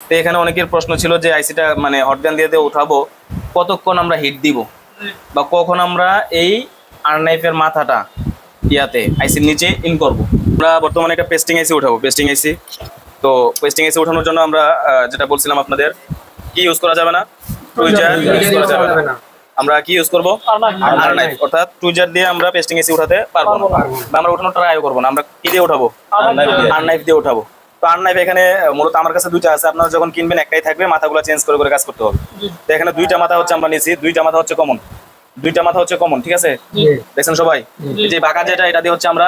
তো এখানে অনেকের প্রশ্ন ছিল যে আইসিটা মানে হটগান দিয়ে উঠাবো, কতক্ষণ আমরা হিট দিব বা কখন আমরা এই আরনাইফের মাথাটা ইয়াতে আইসির নিচে ইন করব। আমরা বর্তমানে একটা পেস্টিং আইসি উঠাবো, পেস্টিং আইসি। তো পেস্টিং আইসি ওঠানোর জন্য আমরা যেটা বলছিলাম আপনাদের, কি ইউজ করা যাবে না, টুইজার ইউজ করা যাবে না। আমরা কি ইউজ করবো, আরনাইফ, অর্থাৎ টুইজার দিয়ে আমরা পেস্টিং এসি উঠাতে পারবো না, বা আমরা উঠানোর ট্রাই করবো না। আমরা কি দিয়ে উঠাবো, আরনাইফ দিয়ে উঠাবো। তো আরনাইফ এখানে মূলত আমার কাছে দুইটা আছে, আপনারা যখন কিনবেন একটাই থাকবে, মাথাগুলো চেঞ্জ করে করে কাজ করতে হবে। তো এখানে দুইটা মাথা হচ্ছে আমরা নিয়েছি, দুইটা মাথা হচ্ছে কমন, দুইটা মাথা হচ্ছে কমন, ঠিক আছে? দেখছেন সবাই, যে বাঁকা যেটা এটা দিয়ে হচ্ছে আমরা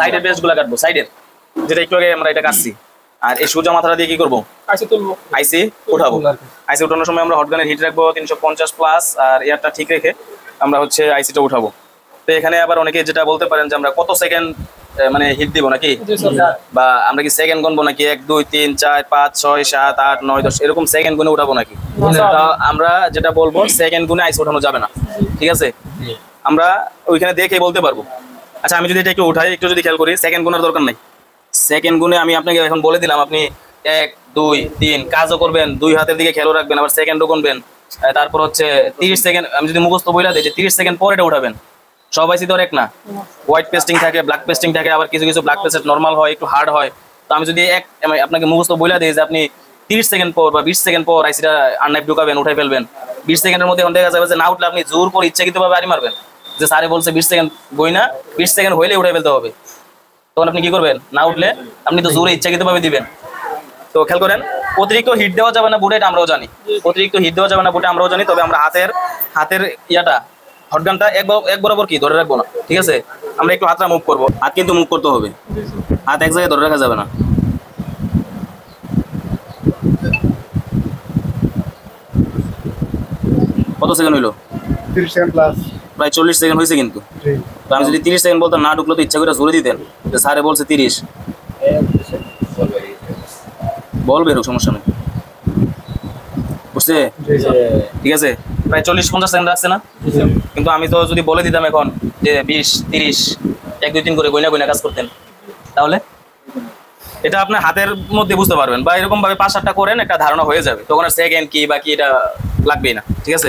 সাইডের বেস গুলা কাটবো, সাইডের যেটা একটু আগে আমরা এটা কাটছি। আর এই সোজা মাথাটা দিয়ে কি করবো, আইসি উঠাবো। আইসি উঠানোর সময় আমরা হটগানের হিট রাখবো 350 প্লাস, আর এয়ারটা ঠিক রেখে আমরা হচ্ছে আইসিটা উঠাবো। তো এখানে আবার অনেকে যেটা বলতে পারেন যে আমরা কত সেকেন্ড মানে হিট দিব নাকি, বা আমরা কি সেকেন্ড গুনবো নাকি, 1 2 3 4 5 6 7 8 9 10 এরকম সেকেন্ড গুনে উঠাবো নাকি? আমরা যেটা বলবো, সেকেন্ড গুনে আইসি উঠানো যাবে না, ঠিক আছে? আমরা ওইখানে দেখে বলতে পারবো। আচ্ছা, আমি যদি এটা একটু উঠাই, একটু যদি খেয়াল করি, সেকেন্ড গুনার দরকার নাই। সেকেন্ড গুনে আমি আপনাকে এখন বলে দিলাম, আপনি 1 2 3 কাজও করবেন, 2 হাতের দিকে খেয়াল রাখবেন, আবার সেকেন্ডও গুনবেন। তারপর হচ্ছে 30 সেকেন্ড, আমি যদি মুখস্থ বইলা দিই যে 30 সেকেন্ড পর এটা উঠাবেন। সব আইসি তো এক না, হোয়াইট পেস্টিং থাকে, ব্ল্যাক পেস্টিং থাকে, আবার কিছু কিছু ব্ল্যাক পেস্ট নর্মাল হয়, একটু হার্ড হয়। তো আমি যদি আপনাকে মুখস্থ বইলা দিই যে আপনি 30 সেকেন্ড পর বা 20 সেকেন্ড পর আইসিটা আননাইফ ঢুকাবেন, উঠাই ফেলবেন, 20 সেকেন্ডের মধ্যে এখন দেখা যাবে যে না উঠলে আপনি জোর করে ইচ্ছাকৃতভাবে আড়ি মারবেন, যে স্যারে বলছে 20 সেকেন্ড বই না, 20 সেকেন্ড হইলে উঠাই ফেলতে হবে। তখন আপনি কি করবেন, না উঠলে আপনি তো জোরে ইচ্ছাকৃতভাবে দিবেন। তো খেয়াল করেন, অতিরিক্ত হিট দেওয়া যাবে না বুটে, এটা আমরাও জানি। অতিরিক্ত হিট দেওয়া যাবে না বুটে, আমরাও জানি। তবে আমরা হাতের ইয়াটা, হটগানটা এক বরাবর কি ধরে রাখবো না, ঠিক আছে? আমরা একটু হাতটা মুভ করবো, হাত কিন্তু মুভ করতে হবে, হাত এক জায়গায় ধরে রাখা যাবে না। কত সেকেন্ড হইলো? 30 সেকেন্ড প্লাস, প্রায় 40 সেকেন্ড হয়েছে কিন্তু। তো আমি যদি 30 সেকেন্ড বলতাম, না ঢুকলো তো ইচ্ছা করে জোরে দিতেন, যে স্যারে বলছে 30, বল বেরো, সমস্যা নেই, বুঝছে? ঠিক আছে, প্রায় 40-50 সেকেন্ড আসছে না? কিন্তু আমি তো যদি বলে দিতাম এখন যে 20 30 1 2 3 করে গইনা গইনা কাজ করতেন, তাহলে এটা আপনার হাতের মধ্যে বুঝতে পারবেন, বা এরকম ভাবে 5-7টা করেন, একটা ধারণা হয়ে যাবে, তখন আর সেকেন্ড কি বা কি এটা লাগবেই না, ঠিক আছে?